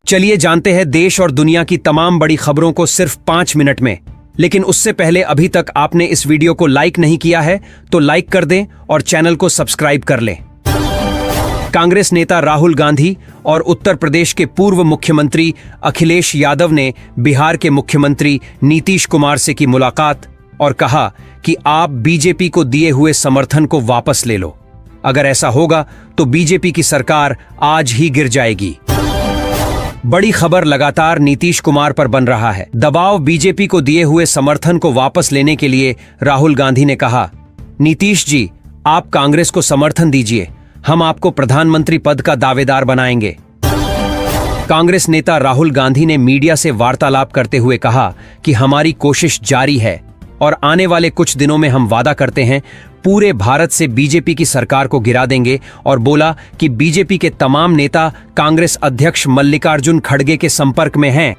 चलिए जानते हैं देश और दुनिया की तमाम बड़ी खबरों को सिर्फ 5 मिनट में। लेकिन उससे पहले अभी तक आपने इस वीडियो को लाइक नहीं किया है तो लाइक कर दें और चैनल को सब्सक्राइब कर लें। कांग्रेस नेता राहुल गांधी और उत्तर प्रदेश के पूर्व मुख्यमंत्री अखिलेश यादव ने बिहार के मुख्यमंत्री नीतीश कुमार से की मुलाकात और कहा कि आप बीजेपी को दिए हुए समर्थन को वापस ले लो। अगर ऐसा होगा तो बीजेपी की सरकार आज ही गिर जाएगी। बड़ी खबर लगातार नीतीश कुमार पर बन रहा है। दबाव बीजेपी को दिए हुए समर्थन को वापस लेने के लिए राहुल गांधी ने कहा, नीतीश जी, आप कांग्रेस को समर्थन दीजिए, हम आपको प्रधानमंत्री पद का दावेदार बनाएंगे। कांग्रेस नेता राहुल गांधी ने मीडिया से वार्तालाप करते हुए कहा कि हमारी कोशिश जारी है और आने वाले कुछ दिनों में हम वादा करते हैं पूरे भारत से बीजेपी की सरकार को गिरा देंगे और बोला कि बीजेपी के तमाम नेता कांग्रेस अध्यक्ष मल्लिकार्जुन खड़गे के संपर्क में हैं।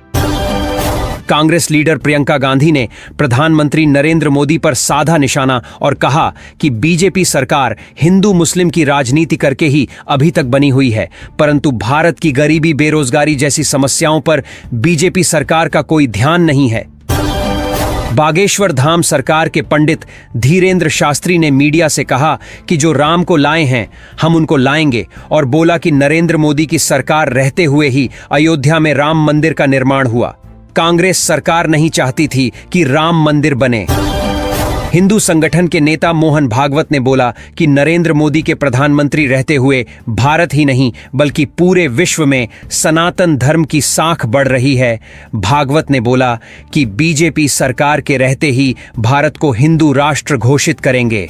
कांग्रेस लीडर प्रियंका गांधी ने प्रधानमंत्री नरेंद्र मोदी पर साधा निशाना और कहा कि बीजेपी सरकार हिंदू मुस्लिम की राजनीति करके ही अभी तक बनी हुई है, परंतु भारत की गरीबी, बेरोजगारी जैसी समस्याओं पर बीजेपी सरकार का कोई ध्यान नहीं है। बागेश्वर धाम सरकार के पंडित धीरेन्द्र शास्त्री ने मीडिया से कहा कि जो राम को लाए हैं हम उनको लाएंगे और बोला कि नरेंद्र मोदी की सरकार रहते हुए ही अयोध्या में राम मंदिर का निर्माण हुआ। कांग्रेस सरकार नहीं चाहती थी कि राम मंदिर बने। हिंदू संगठन के नेता मोहन भागवत ने बोला कि नरेंद्र मोदी के प्रधानमंत्री रहते हुए भारत ही नहीं बल्कि पूरे विश्व में सनातन धर्म की साख बढ़ रही है। भागवत ने बोला कि बीजेपी सरकार के रहते ही भारत को हिंदू राष्ट्र घोषित करेंगे।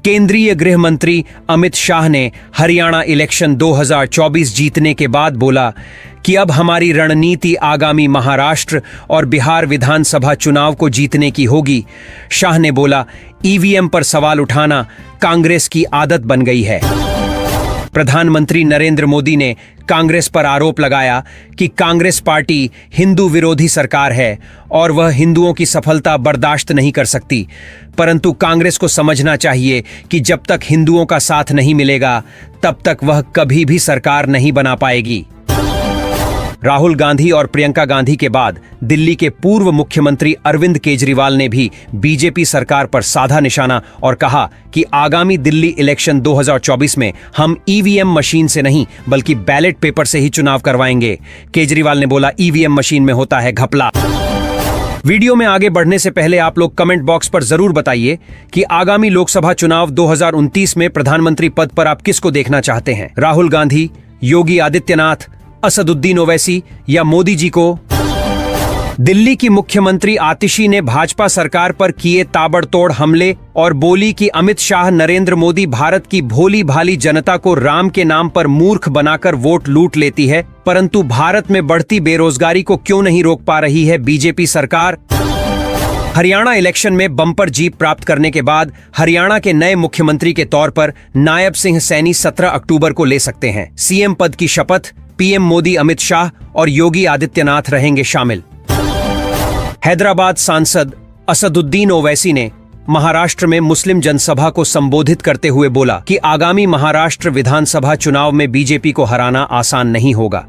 केंद्रीय गृह मंत्री अमित शाह ने हरियाणा इलेक्शन 2024 जीतने के बाद बोला कि अब हमारी रणनीति आगामी महाराष्ट्र और बिहार विधानसभा चुनाव को जीतने की होगी। शाह ने बोला, ईवीएम पर सवाल उठाना कांग्रेस की आदत बन गई है। प्रधानमंत्री नरेंद्र मोदी ने कांग्रेस पर आरोप लगाया कि कांग्रेस पार्टी हिंदू विरोधी सरकार है और वह हिंदुओं की सफलता बर्दाश्त नहीं कर सकती, परंतु कांग्रेस को समझना चाहिए कि जब तक हिंदुओं का साथ नहीं मिलेगा तब तक वह कभी भी सरकार नहीं बना पाएगी। राहुल गांधी और प्रियंका गांधी के बाद दिल्ली के पूर्व मुख्यमंत्री अरविंद केजरीवाल ने भी बीजेपी सरकार पर साधा निशाना और कहा कि आगामी दिल्ली इलेक्शन 2024 में हम ईवीएम मशीन से नहीं बल्कि बैलेट पेपर से ही चुनाव करवाएंगे। केजरीवाल ने बोला, ईवीएम मशीन में होता है घपला। वीडियो में आगे बढ़ने से पहले आप लोग कमेंट बॉक्स पर जरूर बताइए कि आगामी लोकसभा चुनाव 2029 में प्रधानमंत्री पद पर आप किसको देखना चाहते हैं, राहुल गांधी, योगी आदित्यनाथ, असदुद्दीन ओवैसी या मोदी जी को। दिल्ली की मुख्यमंत्री आतिशी ने भाजपा सरकार पर किए ताबड़तोड़ हमले और बोली कि अमित शाह, नरेंद्र मोदी भारत की भोली भाली जनता को राम के नाम पर मूर्ख बनाकर वोट लूट लेती है, परंतु भारत में बढ़ती बेरोजगारी को क्यों नहीं रोक पा रही है बीजेपी सरकार। हरियाणा इलेक्शन में बम्पर जीत प्राप्त करने के बाद हरियाणा के नए मुख्यमंत्री के तौर पर नायब सिंह सैनी 17 अक्टूबर को ले सकते हैं। सीएम पद की शपथ पीएम मोदी, अमित शाह और योगी आदित्यनाथ रहेंगे शामिल। हैदराबाद सांसद असदुद्दीन ओवैसी ने महाराष्ट्र में मुस्लिम जनसभा को संबोधित करते हुए बोला कि आगामी महाराष्ट्र विधानसभा चुनाव में बीजेपी को हराना आसान नहीं होगा,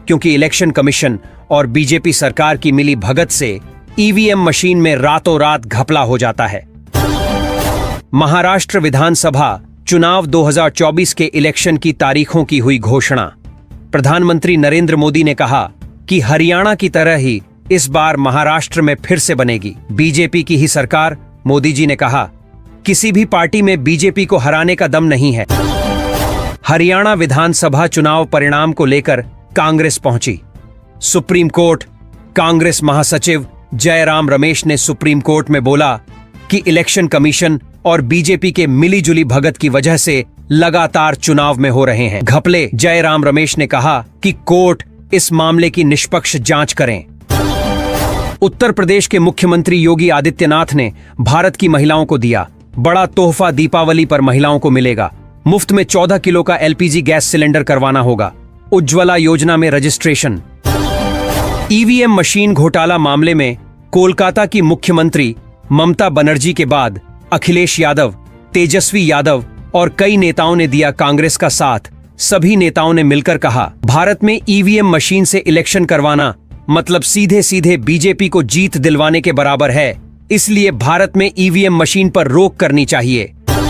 क्योंकि इलेक्शन कमीशन और बीजेपी सरकार की मिली भगत से ईवीएम मशीन में रातों रात घपला हो जाता है। महाराष्ट्र विधानसभा चुनाव 2024 के इलेक्शन की तारीखों की हुई घोषणा। प्रधानमंत्री नरेंद्र मोदी ने कहा कि हरियाणा की तरह ही इस बार महाराष्ट्र में फिर से बनेगी बीजेपी की ही सरकार। मोदी जी ने कहा, किसी भी पार्टी में बीजेपी को हराने का दम नहीं है। हरियाणा विधानसभा चुनाव परिणाम को लेकर कांग्रेस पहुंची। Supreme court. कांग्रेस महासचिव जयराम रमेश ने सुप्रीम कोर्ट में बोला कि इलेक्शन कमीशन और बीजेपी के मिलीजुली भगत की वजह से लगातार चुनाव में हो रहे हैं घपले। जयराम रमेश ने कहा कि कोर्ट इस मामले की निष्पक्ष जांच करें। उत्तर प्रदेश के मुख्यमंत्री योगी आदित्यनाथ ने भारत की महिलाओं को दिया बड़ा तोहफा। दीपावली पर महिलाओं को मिलेगा मुफ्त में 14 किलो का एलपीजी गैस सिलेंडर करवाना होगा। उज्ज्वला योजना में रजिस्ट्रेशन। ईवीएम मशीन घोटाला मामले में कोलकाता की मुख्यमंत्री ममता बनर्जी के बाद अखिलेश यादव, तेजस्वी यादव और कई नेताओं ने दिया कांग्रेस का साथ। सभी नेताओं ने मिलकर कहा, भारत में ईवीएम मशीन से इलेक्शन करवाना मतलब सीधे सीधे बीजेपी को जीत दिलवाने के बराबर है, इसलिए भारत में ईवीएम मशीन पर रोक करनी चाहिए।